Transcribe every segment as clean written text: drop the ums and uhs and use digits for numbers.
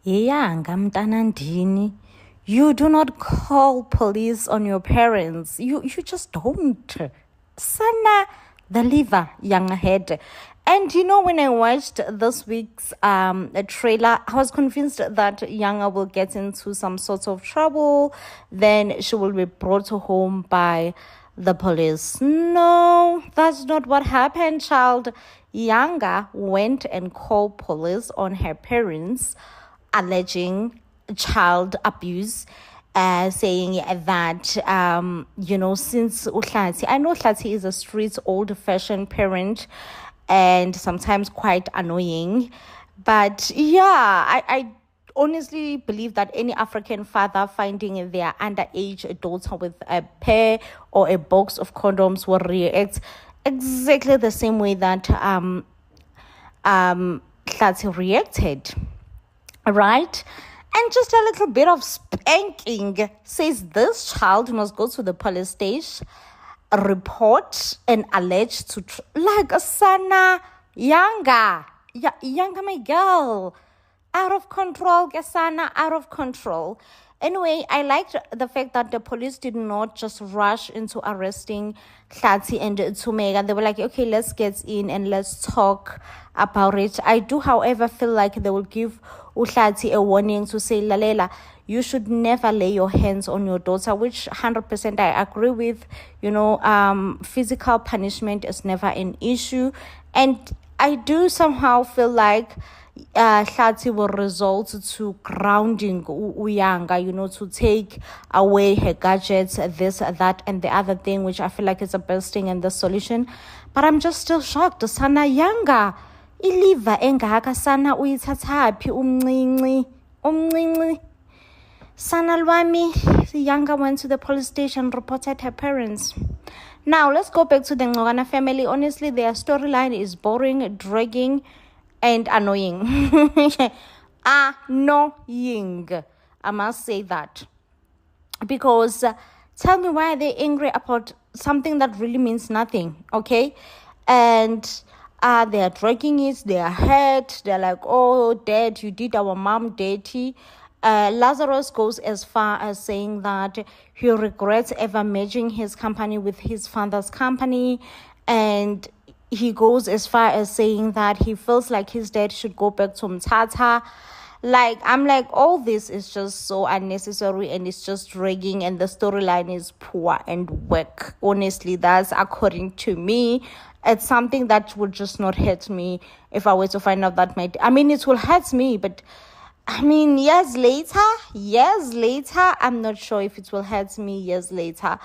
Yeyanga mntanandini. You do not call police on your parents. You just don't. Sana the liver young ahead. And when I watched this week's trailer, I was convinced that Yanga will get into some sort of trouble. Then she will be brought home by the police. No, that's not what happened, child. Yanga went and called police on her parents, alleging child abuse, saying that, since Uhlati, I know Uhlati is a street old-fashioned parent and sometimes quite annoying. But yeah, I honestly believe that any African father finding their underage daughter with a pair or a box of condoms will react exactly the same way that Hlati reacted, right? And just a little bit of spanking says this child must go to the police station, report and allege to like a Sana Yanga, Yanga, my girl, out of control, Gasana, out of control. Anyway, I liked the fact that the police did not just rush into arresting Hlati and Tumega. They were like, okay, let's get in and let's talk about it. I do, however, feel like they will give Uhlati a warning to say, Lalela, you should never lay your hands on your daughter, which 100% I agree with. Physical punishment is never an issue. And I do somehow feel like Hlati will result to grounding Uyanga, to take away her gadgets, this, that, and the other thing, which I feel like is the best thing and the solution. But I'm just still shocked. Sana Yanga, iliva engaka sana uyithathaphi umncinci. Sana lwami, Yanga went to the police station, reported her parents. Now, let's go back to the Ngogana family. Honestly, their storyline is boring, dragging, and annoying. Annoying. I must say that. Because tell me, why are they angry about something that really means nothing, okay? And they are dragging it, they are hurt, they're like, oh, Dad, you did our mom dirty. Lazarus goes as far as saying that he regrets ever merging his company with his father's company, and he goes as far as saying that he feels like his dad should go back to Mthatha. I'm like, all this is just so unnecessary and it's just dragging, and the storyline is poor and weak. Honestly, that's according to me. It's something that would just not hurt me if I were to find out that it will hurt me, but years later, I'm not sure if it will hurt me years later.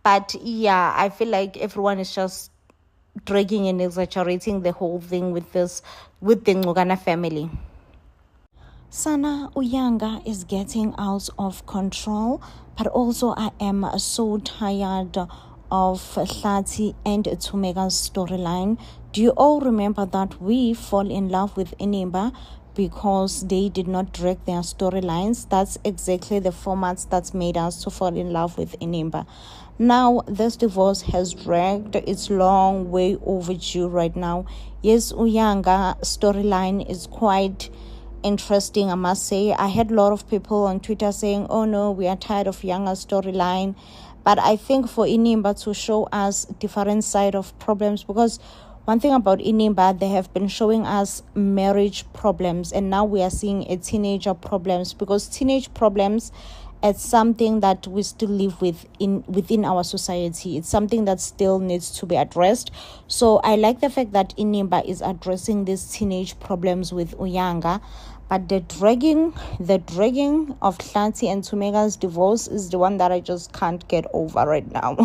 But yeah, I feel like everyone is just dragging and exaggerating the whole thing with the Ngogana family. Sana Uyanga is getting out of control, but also I am so tired of Hlati and Tumega's storyline. Do you all remember that we fall in love with Inimba because they did not drag their storylines? That's exactly the format that's made us to fall in love with Inimba. Now, this divorce has dragged. It's long way overdue right now. Yes, Uyanga storyline is quite interesting, I must say. I had a lot of people on Twitter saying, oh no, we are tired of Yanga storyline. But I think for Inimba to show us different side of problems, because one thing about Inimba, they have been showing us marriage problems, and now we are seeing a teenager problems, because teenage problems, it's something that we still live with within our society. It's something that still needs to be addressed. So I like the fact that Inimba is addressing these teenage problems with Uyanga. But the dragging of Hlati and Tumega's divorce is the one that I just can't get over right now.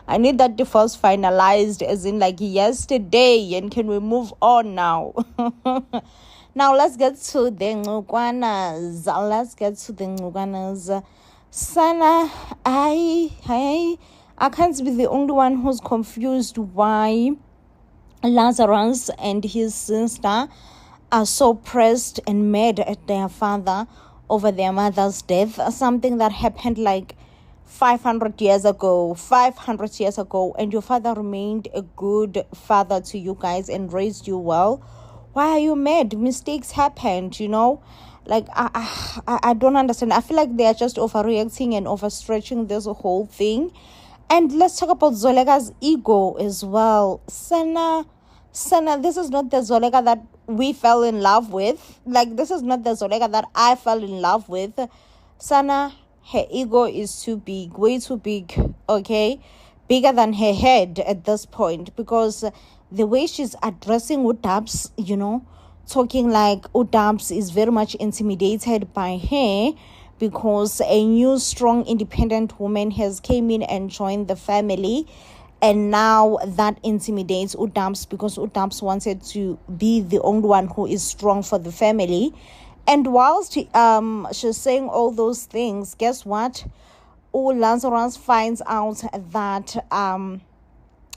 I need that divorce finalized, as in like yesterday, and can we move on now? Now let's get to the Ngogwanas. Sana, I can't be the only one who's confused why Lazarus and his sister are so pressed and mad at their father over their mother's death, something that happened like 500 years ago, and your father remained a good father to you guys and raised you well. Why are you mad? Mistakes happened, Like, I don't understand. I feel like they are just overreacting and overstretching this whole thing. And let's talk about Zolega's ego as well. Sana, this is not the Zolega that we fell in love with. Like, this is not the Zolega that I fell in love with. Sana, her ego is too big, way too big, okay? Bigger than her head at this point, because the way she's addressing Udabs, talking like Udabs is very much intimidated by her, because a new strong independent woman has came in and joined the family, and now that intimidates Udamps, because Udamps wanted to be the only one who is strong for the family. And whilst she's saying all those things, guess what? Lazarus finds out that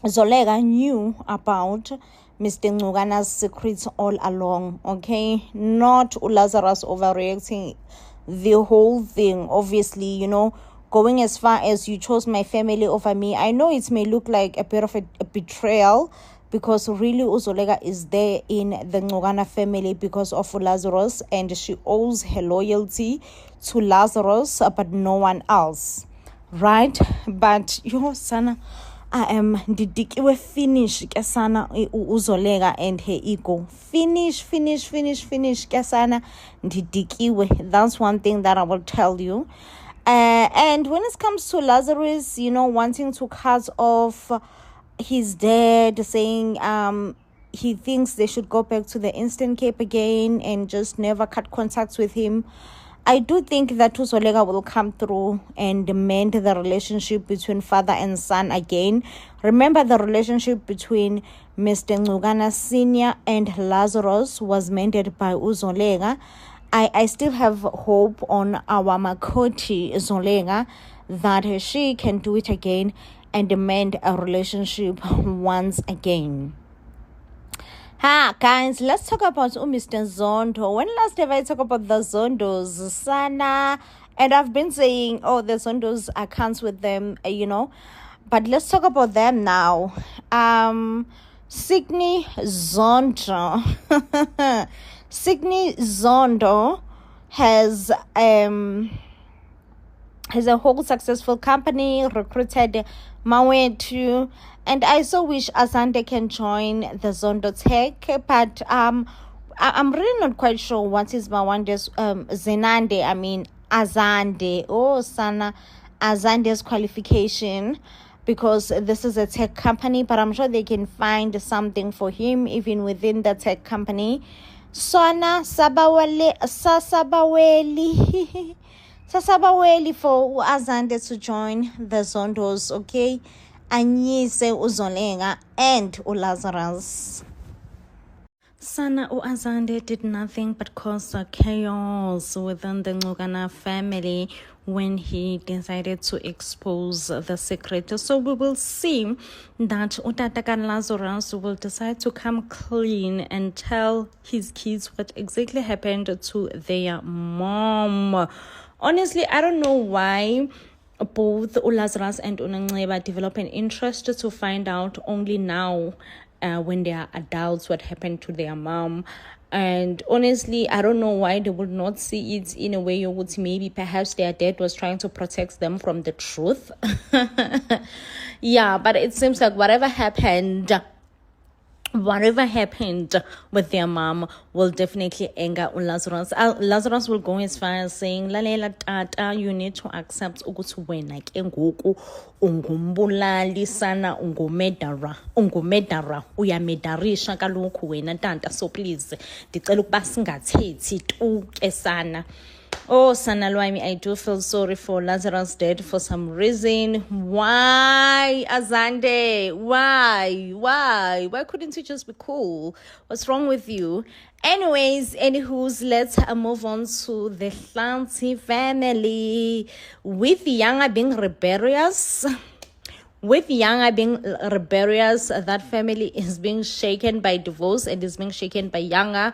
Zolega knew about Mr. Ngugana's secrets all along, okay? Not Lazarus overreacting the whole thing, obviously, going as far as you chose my family over me. I know it may look like a bit of a betrayal, because really Zolega is there in the Ngugana family because of Lazarus, and she owes her loyalty to Lazarus, but no one else, right? But Sana, I am didikiwe finish kesana Zolega and her ego. Finish kesana didikiwe. That's one thing that I will tell you. And when it comes to Lazarus, wanting to cut off his dad, saying he thinks they should go back to the Eastern Cape again and just never cut contact with him. I do think that Zolega will come through and mend the relationship between father and son again. Remember, the relationship between Mr. Ngugana Sr. and Lazarus was mended by Zolega. I still have hope on our Makoti Zolega that she can do it again and mend a relationship once again. Guys, let's talk about Mr. Zondo. When last have I talked about the Zondos, Sana? And I've been saying, the Zondos, I can't with them, But let's talk about them now. Sydney Zondo. Sydney Zondo has a whole successful company, recruited Mawetu, and I so wish Azande can join the Zondo Tech, but I'm really not quite sure what is Mawande's Azande, Sana, Azande's qualification, because this is a tech company, but I'm sure they can find something for him even within the tech company. Sona Sasabaweli for Azande to join the Zondos, okay? Anyise Uzolenga and Lazarus. Sana Azande did nothing but cause chaos within the Ngugana family when he decided to expose the secret. So we will see that Utatakan Lazarus will decide to come clean and tell his kids what exactly happened to their mom. Honestly, I don't know why both Lazarus and Unangeba develop an interest to find out only now when they are adults what happened to their mom. And honestly, I don't know why they would not see it in a way you would maybe perhaps their dad was trying to protect them from the truth. Yeah, but it seems like whatever happened with their mom will definitely anger Lazarus. Lazarus will go as far as saying, Lalela tata, you need to accept ukuthi wena ke ngoku ungumbulali sana, ungumedara uyamedarisha kaloku wena tata, so please ndicela ukuba singathethi tu ke sana. Oh, Sana Lwami, I do feel sorry for Lazarus' dead for some reason. Why, Azande? Why? Why couldn't you just be cool? What's wrong with you? Anyways, anywho's, let's move on to the Hlanti family. With Yanga being rebellious, that family is being shaken by divorce and is being shaken by Yanga.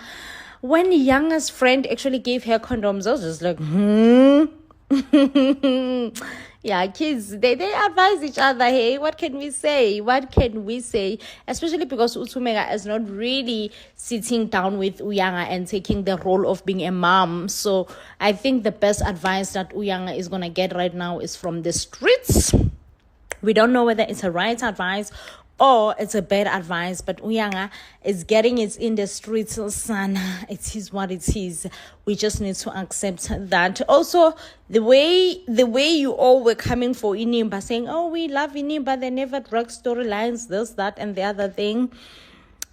When Yanga's friend actually gave her condoms, I was just like, Yeah, kids, they advise each other. Hey, what can we say? What can we say? Especially because Utumega is not really sitting down with Uyanga and taking the role of being a mom. So I think the best advice that Uyanga is gonna get right now is from the streets. We don't know whether it's a right advice or it's a bad advice, but Uyanga is getting it in the streets. Sana, it is what it is. We just need to accept that. Also, the way you all were coming for Inimba, saying, "Oh, we love Inimba, they never drug storylines, this, that, and the other thing."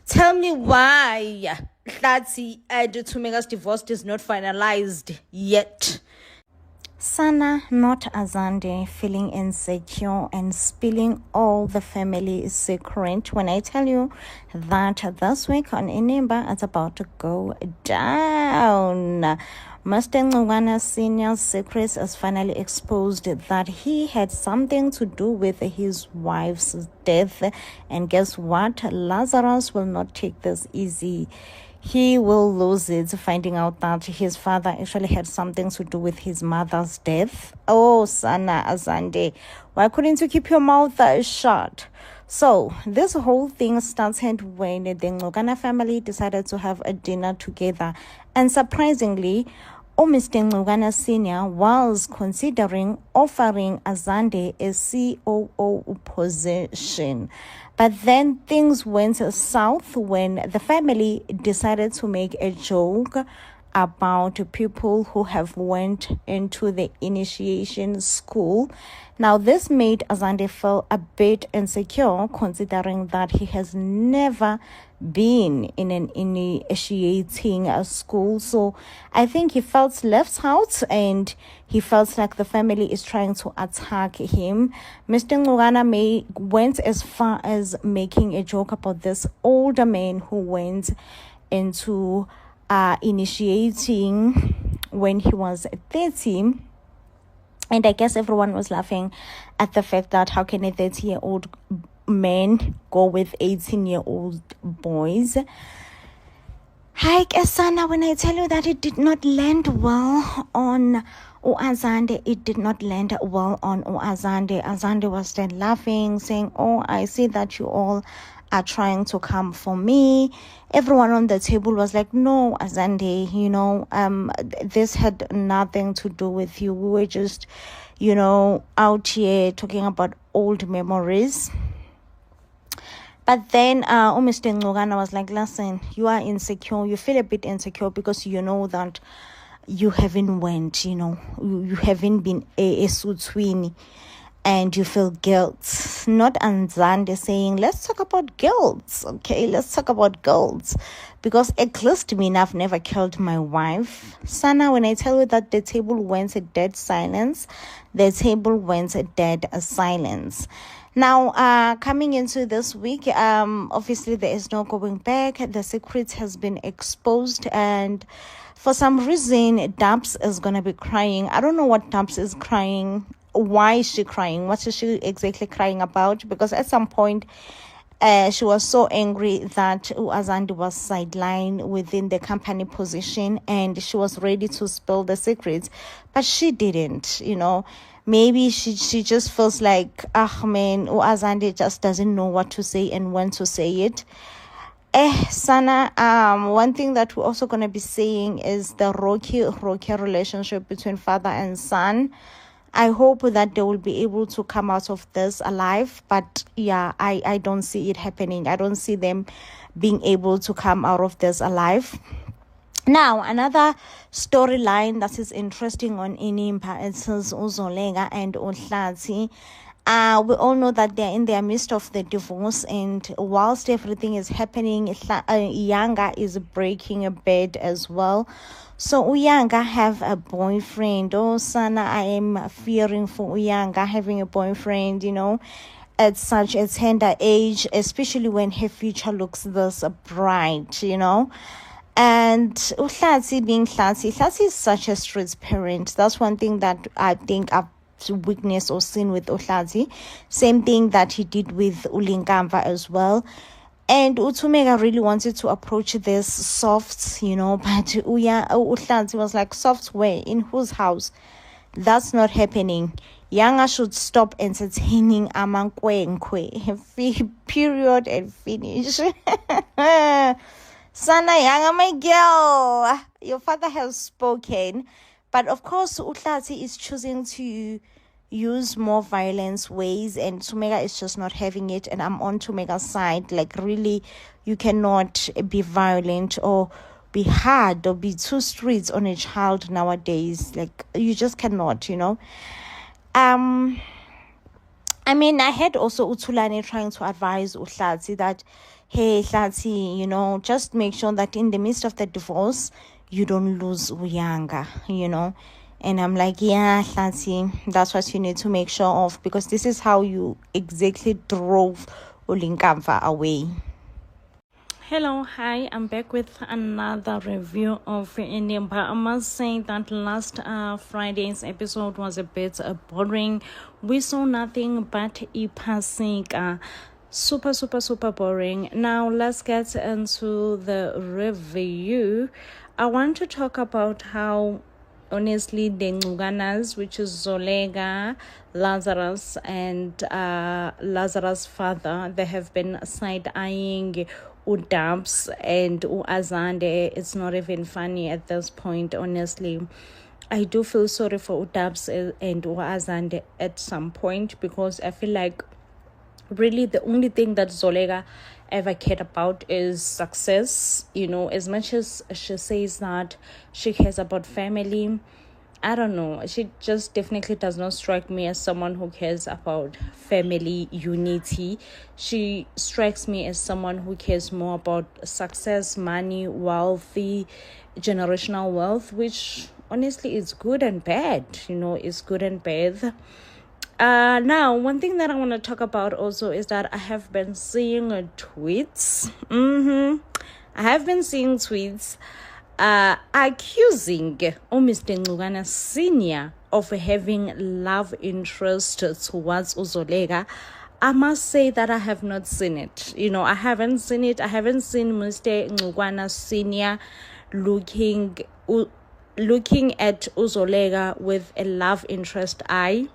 Tell me why Hlathi Tumega's divorce is not finalized yet. Sana, not Azande, feeling insecure and spilling all the family secret. When I tell you that this week on Inimba, it's about to go down. Mr. Ncugwana Senior's secrets is finally exposed that he had something to do with his wife's death. And guess what? Lazarus will not take this easy. He will lose it, finding out that his father actually had something to do with his mother's death. Oh, Sana Azande, why couldn't you keep your mouth shut? So, this whole thing started when the Ncugwana family decided to have a dinner together. And surprisingly, Mr. Ncugwana Senior was considering offering Azande a COO position. But then things went south when the family decided to make a joke about people who have went into the initiation school. Now, this made Azande feel a bit insecure, considering that he has never been in an initiating school. So I think he felt left out and he felt like the family is trying to attack him. Mr. Ncugwana went as far as making a joke about this older man who went into initiating when he was 30. And I guess everyone was laughing at the fact that how can a 30-year-old man go with 18-year-old boys? Hi, Kesana, when I tell you that it did not land well on Azande, it did not land well on Azande. Azande was then laughing, saying, "Oh, I see that you all are trying to come for me." Everyone on the table was like, "No, Azande, this had nothing to do with you. We were just, out here talking about old memories." But then Mr. Ncugwana was like, "Listen, you are insecure. You feel a bit insecure because you know that you haven't went, you haven't been a Sutswini. And you feel guilt." Not Anzande saying, "Let's talk about guilt, okay? Let's talk about guilt. Because at least me, I've never killed my wife." Sana, when I tell you that the table went a dead silence, the table went a dead silence. Now, coming into this week, obviously there is no going back. The secret has been exposed, and for some reason, Dubs is going to be crying. I don't know what Dubs is crying. Why is she crying? What is she exactly crying about? Because at some point, she was so angry that Azande was sidelined within the company position and she was ready to spill the secrets, but she didn't, Maybe she just feels like, man, Azande just doesn't know what to say and when to say it. Sana, one thing that we're also going to be saying is the rocky relationship between father and son. I hope that they will be able to come out of this alive. But yeah, I don't see it happening. I don't see them being able to come out of this alive. Now, another storyline that is interesting on Inimba, it says Uzolenga and Hlathi. We all know that they're in their midst of the divorce, and whilst everything is happening, Uyanga is breaking a bed as well. So Uyanga have a boyfriend. Oh, Sana, I am fearing for Uyanga having a boyfriend, at such a tender age, especially when her future looks this bright, And Hlathi being Hlathi is such a strict parent. That's one thing that I think I've witnessed or seen with Hlathi. Same thing that he did with Ulinkamva as well. And Utumega really wanted to approach this soft, but Hlathi was like, "Soft way? In whose house?" That's not happening. Yanga should stop entertaining amankwenkwe. Period and finish. Sana Yanga, my girl, your father has spoken. But of course, Utlati is choosing to use more violence ways, and Tumega is just not having it. And I'm on Tumega's side. Like, really, you cannot be violent or be hard or be too strict on a child nowadays. Like, you just cannot, I mean, I had also Utulane trying to advise Utlati that, hey, Tlati, just make sure that in the midst of the divorce, you don't lose Uyanga, And I'm like, yeah, Tlati, that's what you need to make sure of, because this is how you exactly drove Ulinkamva away. Hello, hi, I'm back with another review of Indian. I must say that last Friday's episode was a bit boring. We saw nothing but Ipasika. Super boring. Now let's get into the review. I want to talk about how, honestly, the Nguganas, which is Zolega, Lazarus, and Lazarus' father, they have been side-eyeing Udabs and Azande. It's not even funny at this point, honestly. I do feel sorry for Udabs and Azande at some point, because I feel like really the only thing that Zolega ever cared about is success. As much as she says that she cares about family, I don't know, she just definitely does not strike me as someone who cares about family unity. She strikes me as someone who cares more about success, money, wealthy, generational wealth, which honestly is good and bad. Is good and bad. Now, one thing that I want to talk about also is that I have been seeing tweets. I have been seeing tweets accusing Mr. Ngugana Senior of having love interest towards Uzolega. I must say that I have not seen it. I haven't seen it. I haven't seen Mr. Ngugana Senior looking at Uzolega with a love interest eye.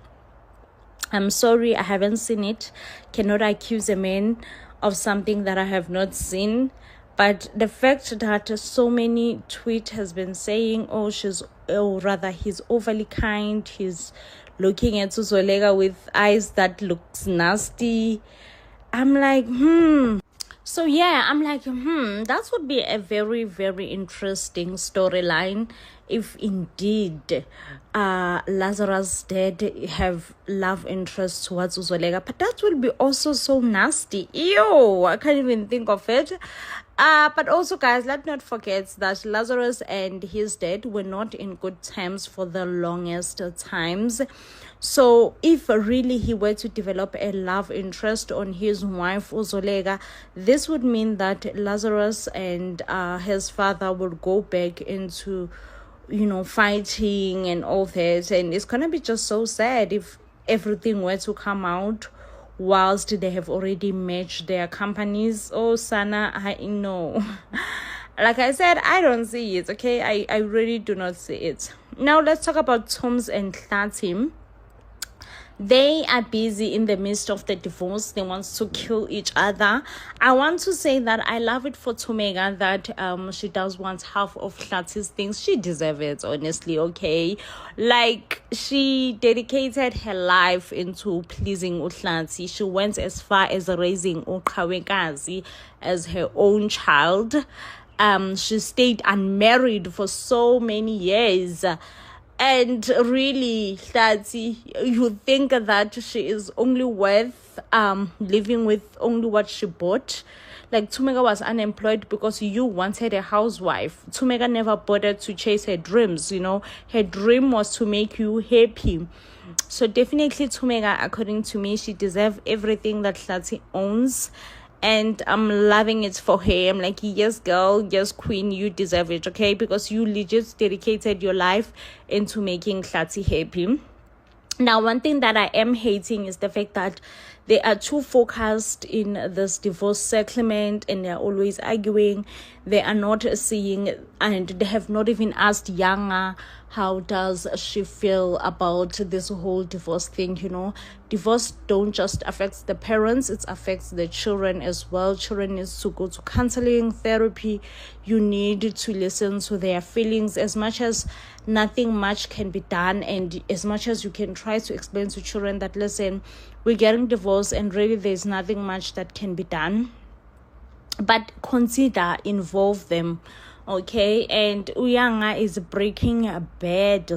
I'm sorry, I haven't seen it. Cannot accuse a man of something that I have not seen. But the fact that so many tweet has been saying, he's overly kind, he's looking at Uzolega with eyes that looks nasty. I'm like, So yeah, I'm like, that would be a very, very interesting storyline if indeed Lazarus did have love interest towards Uzolega. But that would be also so nasty. Ew, I can't even think of it. But also, guys, let's not forget that Lazarus and his dad were not in good terms for the longest times. So if really he were to develop a love interest on his wife Uzolega, this would mean that Lazarus and his father would go back into fighting and all that, and it's gonna be just so sad if everything were to come out whilst they have already matched their companies. Sana, I know. Like I said, I don't see it, okay? I really do not see it. Now let's talk about Toms and Tlatim. They are busy in the midst of the divorce. They want to kill each other. I want to say that I love it for Tumega that she does want half of Tlati's things. She deserves it, honestly, okay? Like, she dedicated her life into pleasing Utlati. She went as far as raising Ukawekazi as her own child. She stayed unmarried for so many years. And really, Tlati, you think that she is only worth living with only what she bought? Like, Tumega was unemployed because you wanted a housewife. Tumega never bothered to chase her dreams, Her dream was to make you happy. So definitely, Tumega, according to me, she deserves everything that Tlati owns. And I'm loving it for her. I'm like, yes, girl, yes, queen, you deserve it, okay? Because you legit dedicated your life into making Tlati happy. Now, one thing that I am hating is the fact that they are too focused in this divorce settlement, and they are always arguing. They are not seeing, and they have not even asked Yanga how does she feel about this whole divorce thing. Divorce don't just affects the parents, it affects the children as well. Children need to go to counseling, therapy. You need to listen to their feelings. As much as nothing much can be done, and as much as you can try to explain to children that, listen, we're getting divorced and really there's nothing much that can be done, but consider, involve them, okay? And Uyanga is breaking a bed